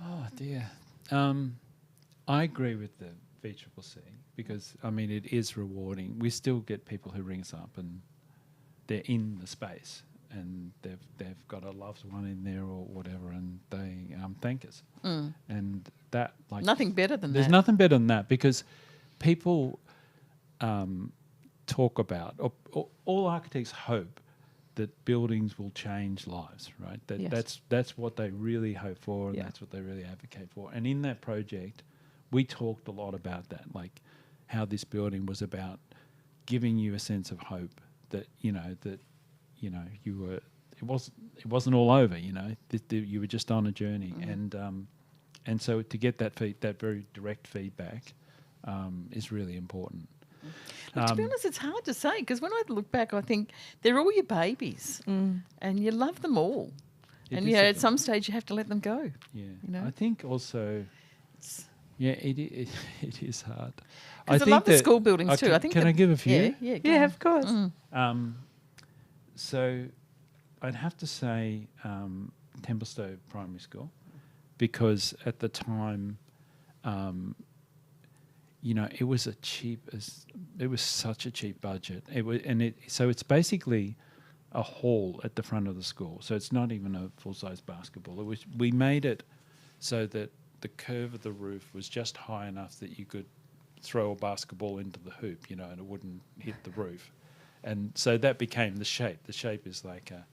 Oh, dear. I agree with the VCCC, because, it is rewarding. We still get people who ring us up and they're in the space, and they've got a loved one in there or whatever, and they thank us. And that, nothing better than that. There's nothing better than that, because people talk about, or all architects hope that buildings will change lives, right? That's what they really hope for, and that's what they really advocate for. And in that project, we talked a lot about that, like how this building was about giving you a sense of hope that you were. It wasn't all over. You were just on a journey, and so to get that very direct feedback is really important. Look, to be honest, it's hard to say, because when I look back, I think they're all your babies, and you love them all. And at some stage you have to let them go. Yeah, I think also, it is hard. I love the school buildings too. Can I give a few? Yeah, of course. So I'd have to say Templestowe Primary School, because at the time, it was such a cheap budget. So it's basically a hall at the front of the school. So it's not even a full-size basketball. We made it so that the curve of the roof was just high enough that you could throw a basketball into the hoop, and it wouldn't hit the roof. And so that became the shape. The shape is like a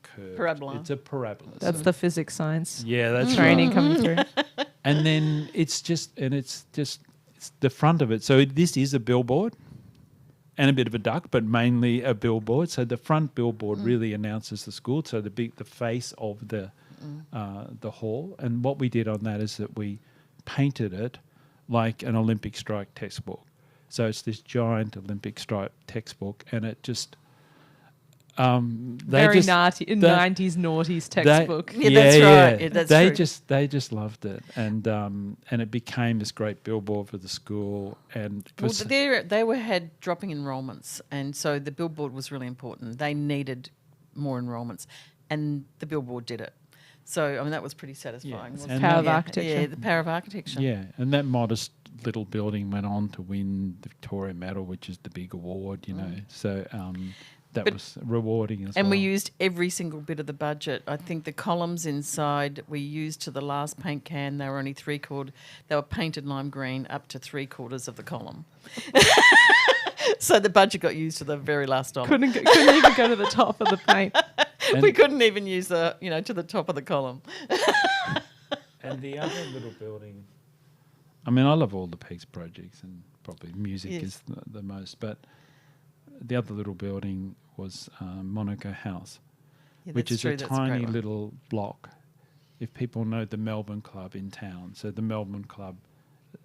curve. Parabola. It's a parabola. That's the physics science. Yeah, that's training right. coming through. And then it's the front of it. So this is a billboard and a bit of a duck, but mainly a billboard. So the front billboard really announces the school. So the face of the hall. And what we did on that is that we painted it like an Olympic strike textbook. So it's this giant Olympic stripe textbook, and it just, They Very just, naughty, they- 90s naughties textbook. Yeah, that's right. Yeah, that's they true. just loved it, and it became this great billboard for the school. And for Well, they had dropping enrolments, and so the billboard was really important. They needed more enrolments, and the billboard did it. So, I mean, that was pretty satisfying. Yes, wasn't and it? Power of Yeah, architecture. Yeah, the power of architecture. yeah, and that modest little building went on to win the Victoria Medal, which is the big award, you know. So that But- was rewarding as And well. we used every single bit of the budget. I think the columns inside we used to the last paint can. They were only they were painted lime green up to 3/4 of the column. So the budget got used to the very last dollar. Couldn't even go to the top of the paint. And- We couldn't even use to the top of the column. And the other little building, I mean, I love all the Peaks projects, and probably music Yes. is the most, but the other little building was Monaco House, Yeah, which that's is true, a that's great tiny one. little block. If people know the Melbourne Club in town, so the Melbourne Club,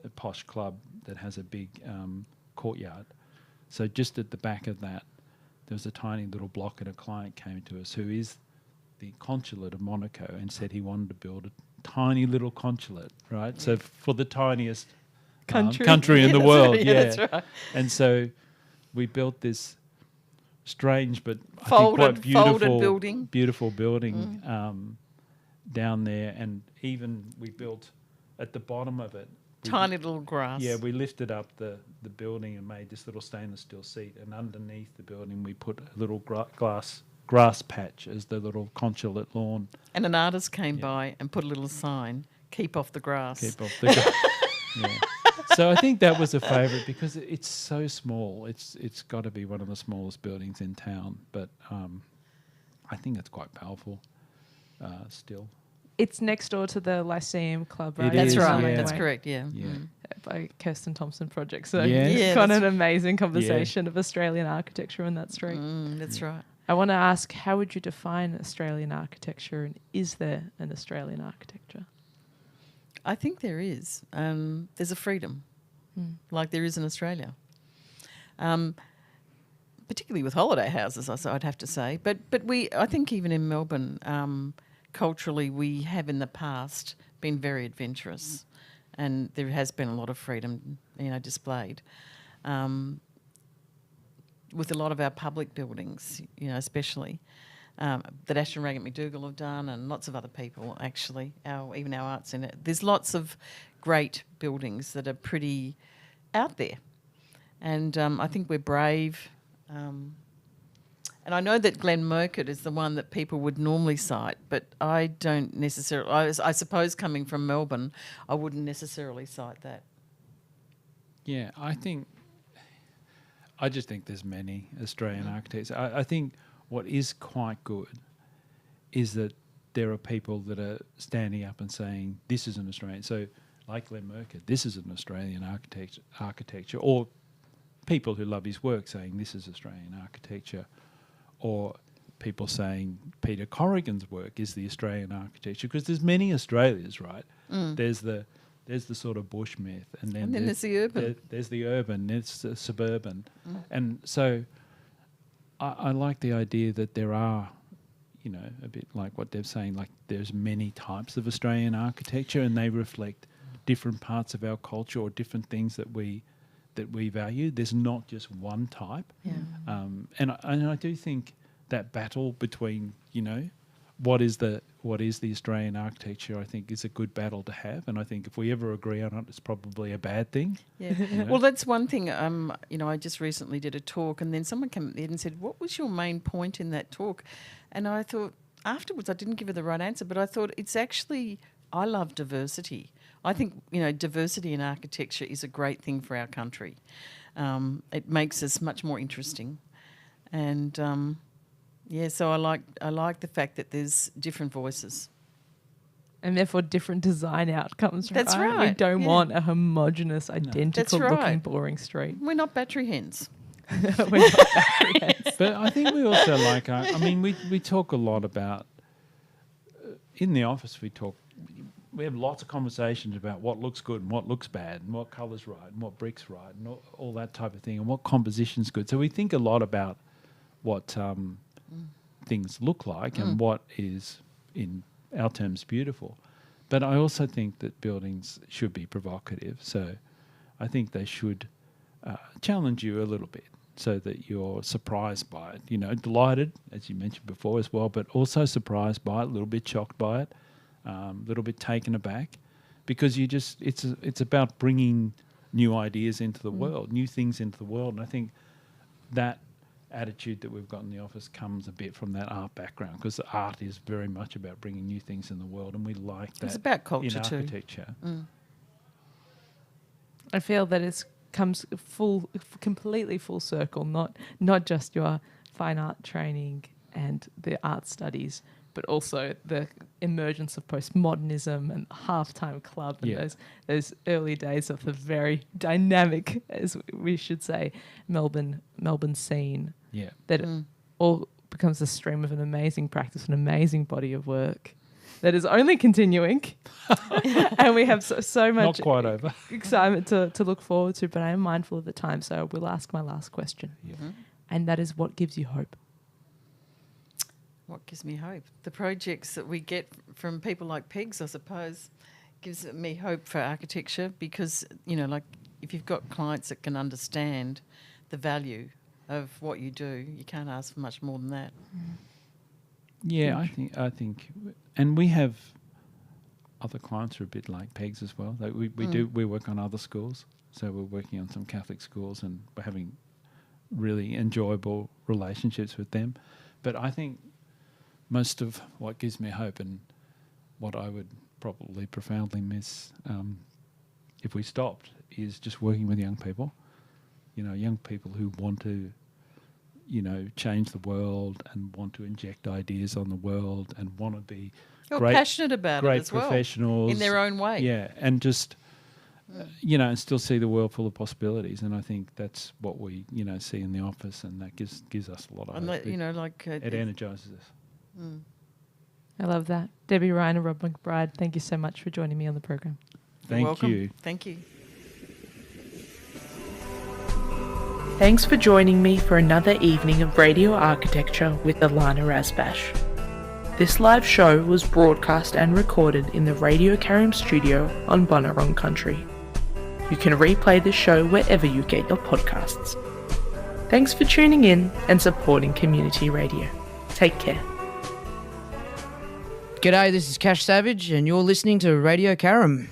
a posh club that has a big courtyard. So just at the back of that, there was a tiny little block, and a client came to us who is the consulate of Monaco and said he wanted to build a tiny little consulate, right? So for the tiniest country in the that's world, right, yeah. that's right. And so we built this strange but I think Folded quite beautiful building. beautiful building down there, and even we built at the bottom of it. Tiny little grass. Yeah, we lifted up the building and made this little stainless steel seat, and underneath the building we put a little grass patch as the little consulate lawn. And an artist came by and put a little sign, "Keep off the grass." Keep off the yeah. So I think that was a favourite because it's so small. It's got to be one of the smallest buildings in town, but I think it's quite powerful still. It's next door to the Lyceum Club, right? It That's is, right. yeah. That's correct. Yeah. Yeah. Mm. By Kirsten Thompson Project. So Yeah. you've Yeah, got that's- an amazing conversation of Australian architecture in that street. That's right. I want to ask, how would you define Australian architecture, and is there an Australian architecture? I think there is. There's a freedom, like there is in Australia. Particularly with holiday houses, I'd have to say. But I think even in Melbourne, culturally, we have in the past been very adventurous, and there has been a lot of freedom, displayed. With a lot of our public buildings, especially that Ashton Raggett McDougall have done, and lots of other people actually, even our Arts Centre. There's lots of great buildings that are pretty out there, and I think we're brave. And I know that Glenmurcutt is the one that people would normally cite, but I don't necessarily. I suppose coming from Melbourne, I wouldn't necessarily cite that. Yeah, I just think there's many Australian architects. I think what is quite good is that there are people that are standing up and saying, this is an Australian. So like Glenmurcutt, this is an Australian architecture, or people who love his work saying this is Australian architecture, or people saying Peter Corrigan's work is the Australian architecture, because there's many Australias, right? There's the sort of bush myth, and then there's the urban. There's the urban, there's the suburban, and so I like the idea that there are, a bit like what they're saying, like there's many types of Australian architecture, and they reflect different parts of our culture or different things that we value. There's not just one type. Yeah. And I do think that battle between, what is the Australian architecture, I think is a good battle to have. And I think if we ever agree on it, it's probably a bad thing. Yeah. know? Well, that's one thing. I just recently did a talk, and then someone came in and said, "What was your main point in that talk?" And I thought afterwards, I didn't give her the right answer, but I thought it's actually, I love diversity. I think diversity in architecture is a great thing for our country. It makes us much more interesting, and so I like the fact that there's different voices. And therefore different design outcomes. That's We right, don't yeah. want a homogenous, identical That's looking, right. boring street. We're not battery hens. We're not battery heads. But I think we also like, we talk a lot about, in the office we have lots of conversations about what looks good and what looks bad and what colour's right and what brick's right and all that type of thing and what composition's good. So we think a lot about what things look like and what is, in our terms, beautiful. But I also think that buildings should be provocative. So I think they should challenge you a little bit so that you're surprised by it, delighted, as you mentioned before as well, but also surprised by it, a little bit shocked by it, a little bit taken aback, because it's about bringing new ideas into the world, new things into the world. And I think that attitude that we've got in the office comes a bit from that art background, because art is very much about bringing new things in the world, and we like that. It's about culture in too. Architecture. I feel that it comes completely full circle, not just your fine art training and the art studies, but also the emergence of postmodernism and Halftime Club and those early days of the very dynamic, as we should say, Melbourne scene. Yeah. That it all becomes a stream of an amazing practice, an amazing body of work that is only continuing. And we have so much not quite over. excitement to look forward to, but I am mindful of the time, so I will ask my last question. And that is, what gives you hope? What gives me hope? The projects that we get from people like Pegs, I suppose, gives me hope for architecture, because, like if you've got clients that can understand the value of what you do, you can't ask for much more than that. Yeah, I think, and we have other clients who are a bit like Pegs as well. Like we work on other schools, so we're working on some Catholic schools, and we're having really enjoyable relationships with them. But I think most of what gives me hope, and what I would probably profoundly miss if we stopped, is just working with young people. Young people who want to, change the world and want to inject ideas on the world and want to be passionate about it as well, professionals in their own way. Yeah, and just and still see the world full of possibilities. And I think that's what we see in the office, and that gives us a lot of hope. It energises us. I love that. Debbie Ryan and Rob McBride, thank you so much for joining me on the program. Thank you. Thank you. Thanks for joining me for another evening of Radio Architecture with Ilana Razbash. This live show was broadcast and recorded in the Radio Karim studio on Bunurong Country. You can replay this show wherever you get your podcasts. Thanks for tuning in and supporting community radio. Take care. G'day, this is Cash Savage, and you're listening to Radio Karim.